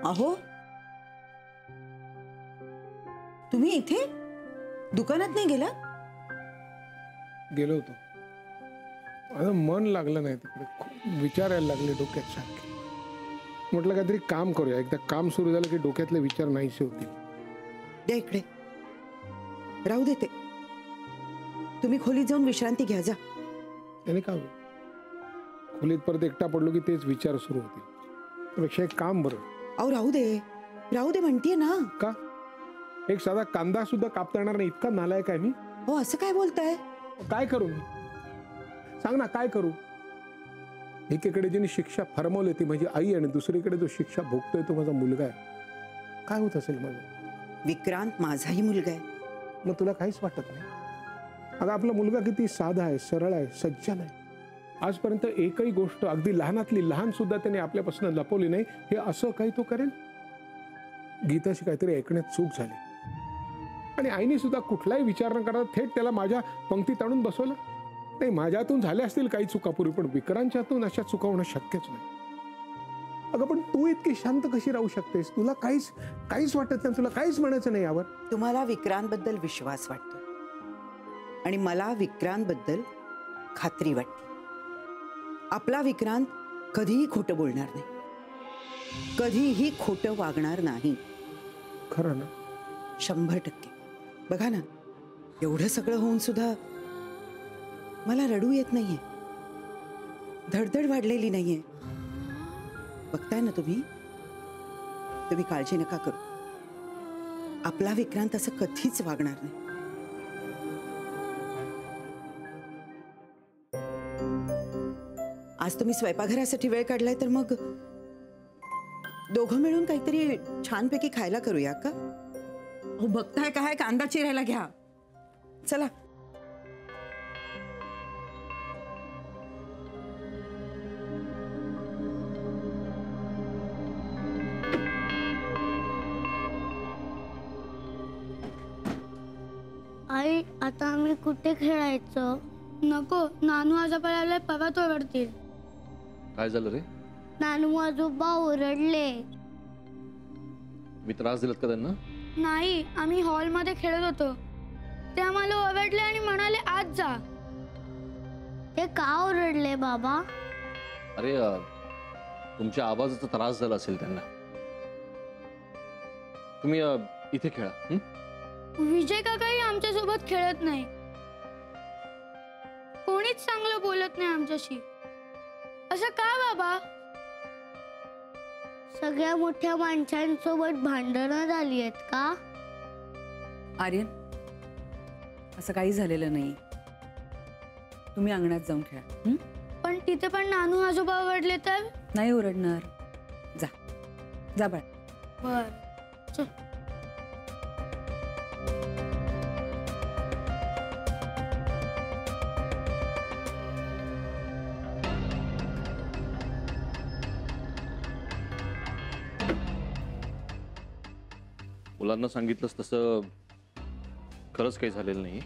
अहो तुम्ही इथे दुकानात नाही गेला? गेलो होतो, माझं मन लागलं नाही तिकडे, खूप विचार यायला लागले डोक्यात सारखे. म्हटलं काहीतरी काम करूया, एकदा काम सुरू झालं की डोक्यातले विचार नाहीसे होतील. द्या इकडे, राहू देते. तुम्ही खोलीत जाऊन विश्रांती घ्या जा. त्याने काय होईल? खोलीत परत एकटा पडलो की तेच विचार सुरू होतील. त्यापेक्षा एक काम बरं. अहो राहू दे म्हणतीये ना. का? एक साधा कांदा सुद्धा कापता येणार नाही इतका नालायक आहे मी? हो असं काय बोलताय? काय करू मी? सांग ना काय करू? एकीकडे जिने शिक्षा फरमावली ती माझी आई आणि दुसरीकडे जो शिक्षा भोगतोय तो माझा मुलगा आहे. काय होत असेल माझं? विक्रांत माझाही मुलगा आहे. मग तुला काहीच वाटत नाही? आता आपला मुलगा किती साधा आहे, सरळ आहे, सज्जन आहे. आजपर्यंत एकही गोष्ट अगदी लहानातली लहान सुद्धा त्याने आपल्यापासून लपवली नाही. हे असं काही तो करेल? गीताशी काहीतरी ऐकण्यात चूक झाली आणि आईने सुद्धा कुठलाही विचार न करता थेट त्याला माझ्या पंक्तीत आणून बसवलं. नाही, माझ्यातून झाल्या असतील काही चुका पूर्वी, पण विक्रांतच्यातून अशा चुका होणं शक्यच नाही. अगं पण तू इतकी शांत कशी राहू शकतेस? तुला काहीच वाटत नाही? तुला काहीच म्हणायचं नाही यावर? तुम्हाला विक्रांत बद्दल विश्वास वाटतो आणि मला विक्रांत बद्दल खात्री वाटते. आपला विक्रांत कधीही खोटं बोलणार नाही, कधीही खोटं वागणार नाही. खरं ना? 100%. बघा ना, एवढं सगळं होऊन सुद्धा मला रडू येत नाहीये, धडधड वाढलेली नाहीये. बघताय ना तुम्ही काळजी नका करू. आपला विक्रांत असं कधीच वागणार नाही. आज तुम्ही स्वयंपाकघरासाठी वेळ काढलाय तर मग दोघं मिळून काहीतरी छानपैकी खायला करूया का? हो बघताय काय, कांदा चिरायला घ्या. चला. आई आता आम्ही कुठे खेळायचं? नको, नानू आजोबा आले परत ओरडतील. काय झालं रे? नानू आजोबा ओरडले. मी त्रास दिलात का त्यांना? नाही, आम्ही हॉलमध्ये खेळत होतो. ते आम्हाला ओरडले आणि म्हणाले आज जा. ते का ओरडले बाबा? अरे तुमच्या आवाजाचा त्रास झाला असेल त्यांना. तुम्ही इथे खेळा. विजय काकाही आमच्या सोबत खेळत नाही. कोणीच चांगलं बोलत नाही आमच्याशी. असं का बाबा? सगळ्या मोठ्या माणसांसोबत भांडणं झाली आहेत का? आर्यन, असं काही झालेलं नाही. तुम्ही अंगणात जाऊन खेळा. पण तिथे पण नानू आजोबा ओरडले तर? नाही ओरडणार. जा जा बाळ. बर चल. मुलांना सांगितलंस तसं खरंच काही झालेलं नाही.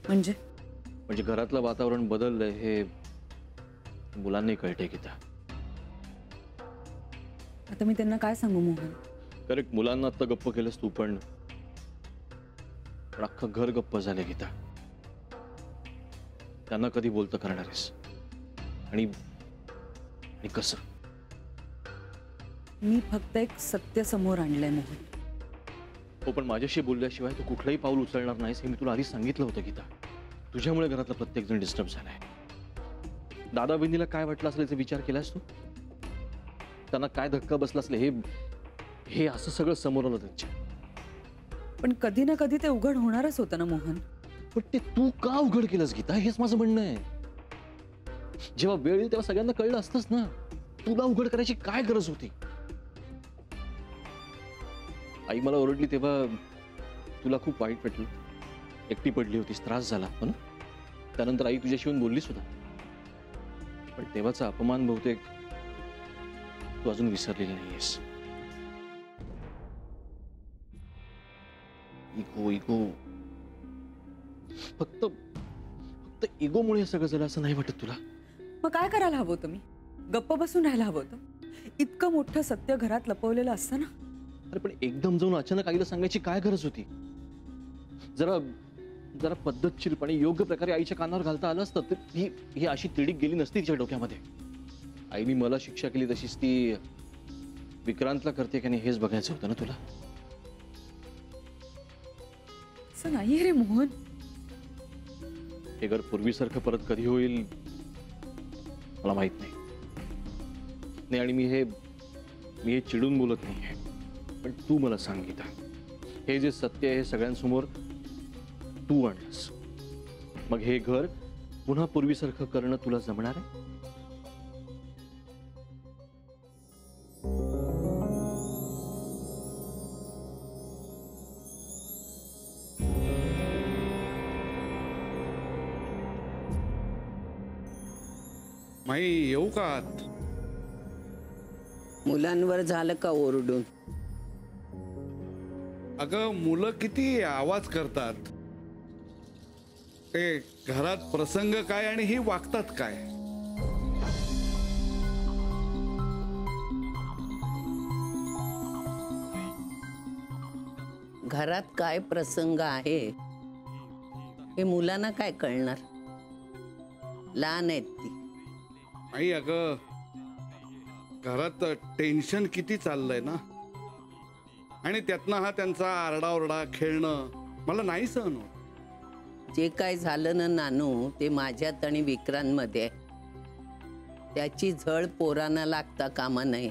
म्हणजे घरातलं वातावरण बदललंय हे मुलांनी कळतंय गीता. आता मी त्यांना काय सांगू मोहन? करेक्ट, मुलांना आता गप्प केलंस तू, पण अख्खं घर गप्प झालंय गीता. त्यांना कधी बोलतं करणार आहेस आणि कसं? मी फक्त एक सत्य समोर आणलंय मोहन. हो, पण माझ्याशी बोलल्याशिवाय तू कुठलंही पाऊल उचलणार नाहीस हे मी तुला आधी सांगितलं होतं गीता. तुझ्यामुळे घरातला प्रत्येक जण डिस्टर्ब झालाय. दादा बहिणीला काय वाटलं असेल याचा विचार केलास तू? त्यांना काय धक्का बसला असेल हे असं सगळं समोर आलं त्यांच्या. पण कधी ना कधी ते उघड होणारच होतं ना मोहन. पण ते तू का उघड केलंस गीता हेच माझं म्हणणं आहे. जेव्हा वेळ येईल तेव्हा सगळ्यांना कळलं असतंच ना. तुला उघड करायची काय गरज होती? आई मला ओरडली तेव्हा तुला खूप वाईट वाटलं. एकटी पडली होतीस, त्रास झाला हो ना. त्यानंतर आई तुझ्याशी येऊन बोलली सुद्धा. पण तेव्हाचा अपमान बहुतेक तू अजून विसरलेली नाहीयेस. इगो फक्त इगोमुळे हे सगळं झालं असं नाही वाटत तुला? मग काय करायला हवं होतं? मी गप्प बसून राहायला हवं होतं. इतकं मोठं सत्य घरात लपवलेलं असतं ना. अरे पण एकदम जाऊन अचानक आईला सांगायची काय गरज होती? जरा जरा पद्धतशीरपणे योग्य प्रकारे आईच्या कानावर घालता आलं असतं तर ही अशी तिडीक गेली नसती तिच्या डोक्यामध्ये. आईने मला शिक्षा केली तशीच ती विक्रांतला करते की नाही हेच बघायचं होतं ना तुला. असं नाही रे मोहन. हे घर पूर्वीसारखं परत कधी होईल मला माहित नाही. नाही आणि मी हे चिडून बोलत नाहीये, पण तू मला सांग गीता, हे जे सत्य आहे हे सगळ्यांसमोर तू आणलंस, मग हे घर पुन्हा पूर्वीसारखं करणं तुला जमणार आहे? माई येऊ का आत? मुलांवर झालं का ओरडून? अगं मुलं किती आवाज करतात. ते घरात प्रसंग काय आणि ही वागतात काय. घरात काय प्रसंग आहे हे मुलांना काय कळणार? लहान आहेत ती. आई अगं घरात टेन्शन किती चाललंय ना, आणि त्यातनं हा त्यांचा आरडाओरडा खेळणं मला नाही सहन होत. जे काय झालं ना नानू ते माझ्यात आणि विक्रांतमध्ये आहे. त्याची झळ पोरांना लागता कामा नये.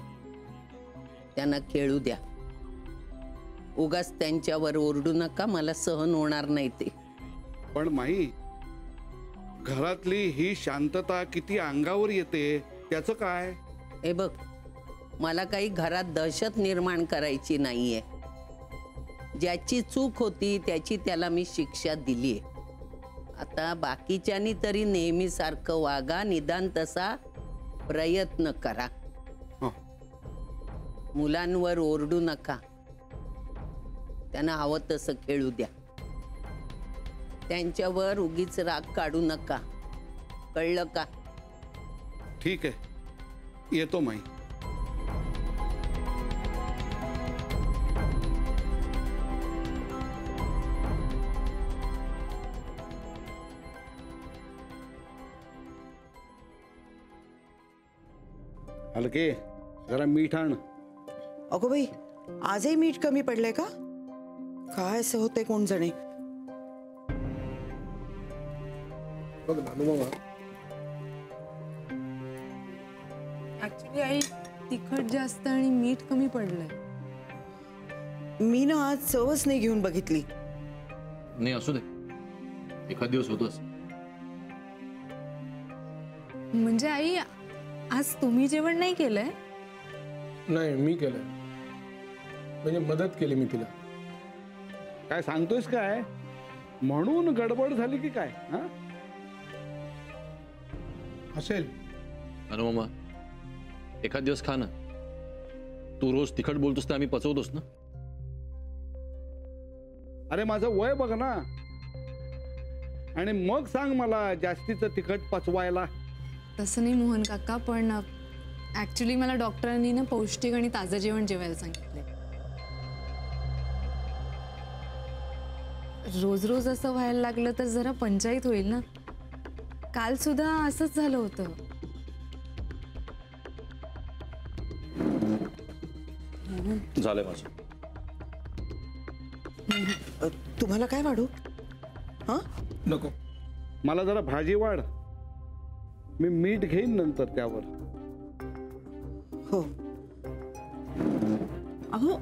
त्यांना खेळू द्या. उगाच त्यांच्यावर ओरडू नका, मला सहन होणार नाही ते. पण माई घरातली ही शांतता किती अंगावर येते त्याचं काय? हे बघ, मला काही घरात दहशत निर्माण करायची नाहीये. ज्याची चूक होती त्याची त्याला मी शिक्षा दिलीये. आता बाकीच्यांनी तरी नेहमीसारखं वागा, निदान तसा प्रयत्न करा. हं. मुलांवर ओरडू नका. त्यांना हवं तसं खेळू द्या. त्यांच्यावर उगीच राग काढू नका. कळलं का? ठीक आहे, येतो माई. हलके जरा मीठ आण. अगो बाई, आजही मीठ कमी पडलंय का? काय असं होतंय कोण जाणे. बघ नानू मामा, ऍक्च्युली आई तिखट जास्त आणि मीठ कमी पडलंय. मी ना आज चवच नाही घेऊन बघितली. नाही असू दे, एखाद दिवस होतच. म्हणजे आई आज तुम्ही जेवण नाही केलंय? नाही मी केलंय, म्हणजे मदत केली मी तिला. काय सांगतोयस काय? म्हणून गडबड झाली की काय? हा असेल. अरे मामा, एखाद दिवस खा ना. तू रोज तिखट बोलतोस तर आम्ही पचवतोस ना. अरे माझं वय बघ ना, आणि मग सांग मला जास्तीचं तिखट पचवायला. तसं नाही मोहन काका, पण ऍक्च्युली मला डॉक्टरांनी ना पौष्टिक आणि ताजं जेवण जेवायला सांगितलंय. रोज रोज असं व्हायला लागलं तर जरा पंचायत होईल ना. काल सुद्धा असंच झालं होतं. झालंय माझं. तुम्हाला काय वाढू? हा नको. मला जरा भाजी वाढ. मी मीठ घेईन नंतर त्यावर. हो. अहो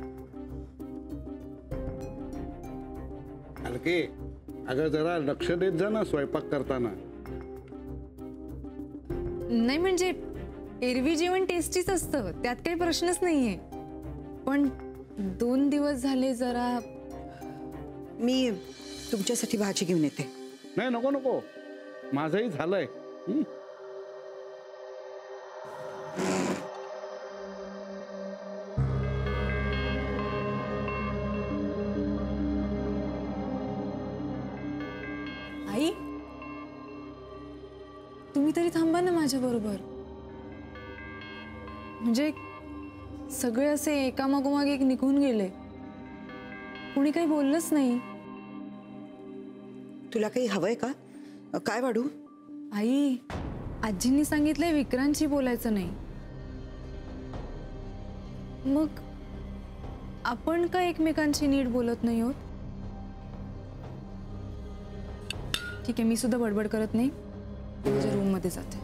हलके अगं जरा लक्ष देत जा ना स्वयंपाक करताना. नाही म्हणजे एरवी जेवण टेस्टीच असतं, त्यात काही प्रश्नच नाहीये. पण 2 दिवस झाले जरा. मी तुमच्यासाठी भाजी घेऊन येते. नाही नको नको, माझंही झालंय. आई तुम्ही तरी थांबा ना माझ्या बरोबर. म्हणजे सगळे असे एकामागोमाग एक निघून गेले. कोणी काही बोललंच नाही. तुला काही हवंय का? काय वाढू? आई, आजींनी सांगितलंय विक्रांतशी बोलायचं नाही. मग आपण का एकमेकांशी नीट बोलत नाही आहोत? ठीक आहे, मी सुद्धा बडबड करत नाही, माझ्या रूम मध्ये जाते.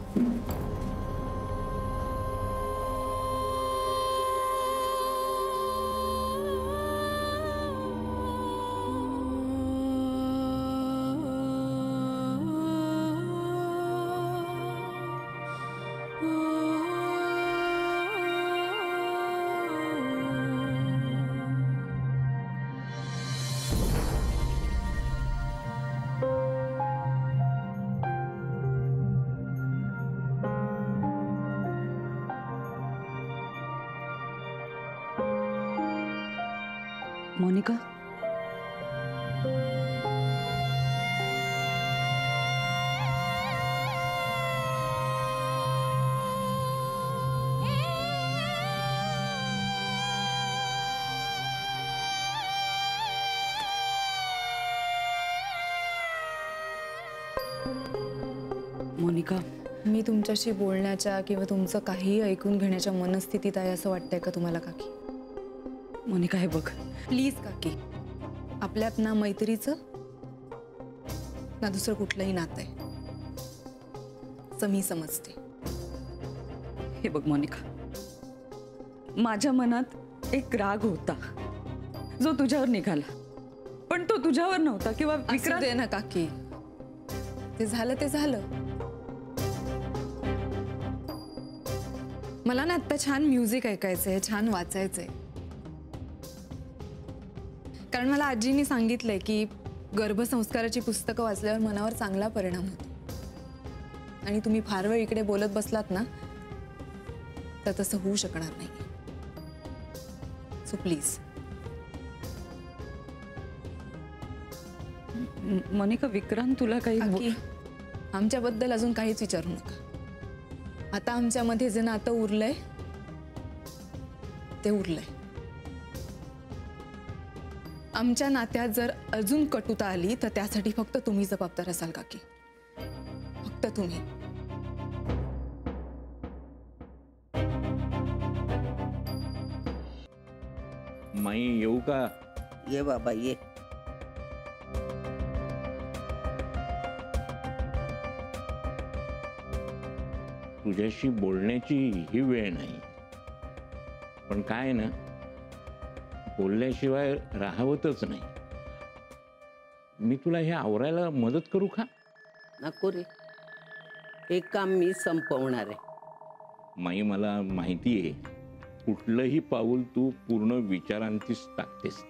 मोनिका, मोनिका, मी तुमच्याशी बोलण्याच्या किंवा तुमचं काहीही ऐकून घेण्याच्या मनस्थितीत आहे असं वाटतंय का तुम्हाला काकी? मोनिका हे बघ, प्लीज काकी, आपल्यात ना मैत्रीचं ना दुसरं कुठलंही नातं आहे, असं मी समजते. हे बघ मोनिका, माझ्या मनात एक राग होता जो तुझ्यावर निघाला, पण तो तुझ्यावर नव्हता किंवा असू दे ना काकी, ते झालं ते झालं. मला ना आता छान म्युझिक ऐकायचंय, छान वाचायचंय. कारण मला आजींनी सांगितलंय की गर्भसंस्काराची पुस्तकं वाचल्यावर मनावर चांगला परिणाम होतो. आणि तुम्ही फार वेळ इकडे बोलत बसलात ना तर तसं होऊ शकणार नाही. So please. मोनिका, विक्रांत तुला काही काकी, आमच्याबद्दल अजून काहीच विचारू नका. आता आमच्यामध्ये जे नातं उरलंय ते उरलंय. आमच्या नात्यात जर अजून कटुता आली तर त्यासाठी फक्त तुम्ही जबाबदार असाल काकी, फक्त तुम्ही. माई येऊ का? ये बाबा ये. तुझ्याशी बोलण्याची ही वेळ नाही, पण काय ना, बोलल्याशिवाय राहवतच नाही. मी तुला हे आवरायला मदत करू का? नको रे, हे काम मी संपवणार आहे. माई, मला माहिती आहे कुठलंही पाऊल तू पूर्ण विचारांतीच टाकतेस.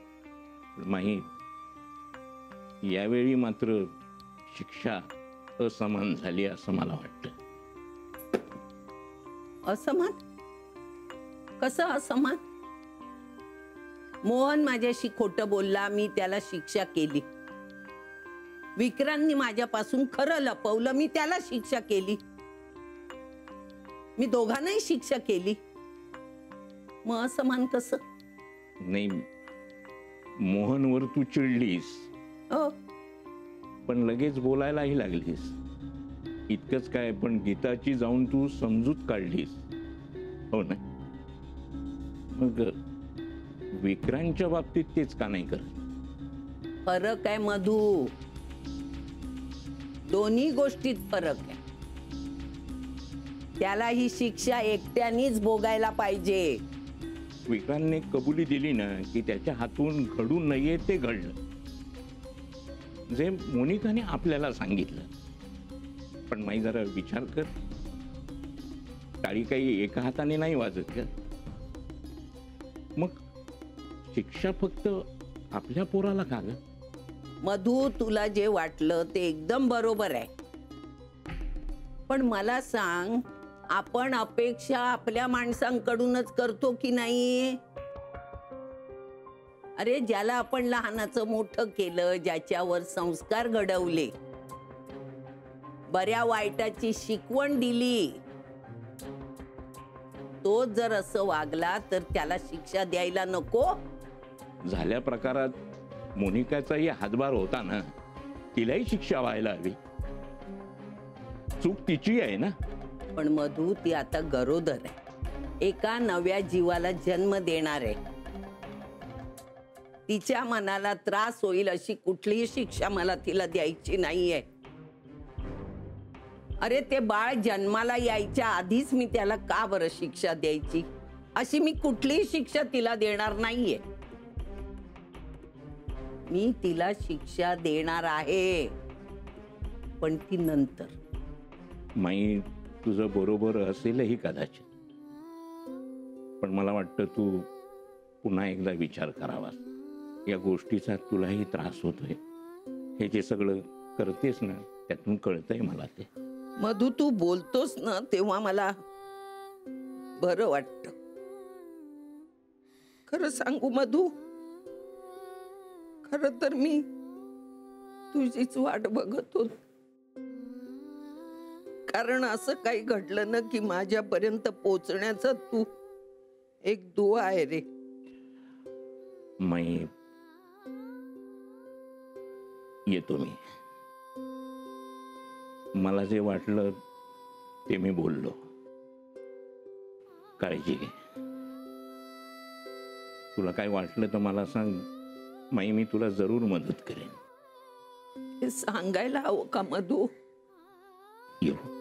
माई, यावेळी मात्र शिक्षा असमान झाली असं मला वाटतं. असमान? कसं असमान? मोहन माझ्याशी खोटं बोलला, मी त्याला शिक्षा केली. विक्रांतनी माझ्यापासून खरं लपवलं, मी त्याला शिक्षा केली. मी दोघांनाही शिक्षा केली. मग असमान कसं? नाही, मोहनवर तू चिडलीस, हो, पण लगेच बोलायलाही लागलीस. इतकंच काय, पण गीताची जाऊन तू समजूत काढलीस, हो ना? मग विक्रांतच्या बाबतीत तेच का नाही करत? फरक आहे मधू, दोन्ही गोष्टीत फरक आहे. त्याला ही शिक्षा एकट्यानेच भोगायला पाहिजे. विक्रांतने कबुली दिली ना की त्याच्या हातून घडू नये ते घडलं, जे मोनिकाने आपल्याला सांगितलं. पण माई, जरा विचार कर, टाळी काही एका हाताने नाही वाजत का? मग शिक्षा फक्त आपल्या पोराला का ग? मधू, तुला जे वाटलं ते एकदम बरोबर आहे, पण मला सांग, आपण अपेक्षा आपल्या माणसांकडूनच करतो की नाही? अरे, ज्याला आपण लहानाचं मोठं केलं, ज्याच्यावर संस्कार घडवले, बऱ्या वाईटाची शिकवण दिली, तो जर असं वागला तर त्याला शिक्षा द्यायला नको? झाल्या प्रकारात मोनिकाचाही हातभार होता ना, तिलाही शिक्षा व्हायला हवी. चूक तिची आहे ना. पण मधू, ती आता गरोदर आहे, एका नव्या जीवाला जन्म देणार आहे. तिच्या मनाला त्रास होईल अशी कुठलीही शिक्षा मला तिला द्यायची नाहीये. अरे ते बाळ जन्माला यायच्या आधीच मी त्याला का बरं शिक्षा द्यायची? अशी मी कुठलीही शिक्षा तिला देणार नाहीये. मी तिला शिक्षा देणार आहे, पण ती नंतर. माई, तुझं बरोबर असेलही कदाचित, पण मला वाटतं तू पुन्हा एकदा विचार करावास. या गोष्टीचा तुलाही त्रास होतोय. हे जे सगळं करतेस ना, त्यातून कळतंय मला ते. मधू, तू बोलतोस ना तेव्हा मला बरं वाटतं. खरं सांगू मधू, खरं तर मी तुझीच वाट बघत होतो. कारण असं काही घडलं ना की माझ्यापर्यंत पोहोचण्याचा तू एक दुआ आहे रे. माई, येतो मी. मला जे वाटलं ते मी बोललो. काळजी घे. तुला काय वाटलं तर मला सांग माई, मी तुला जरूर मदत करेन. हे सांगायला हवं का मधू? येऊ.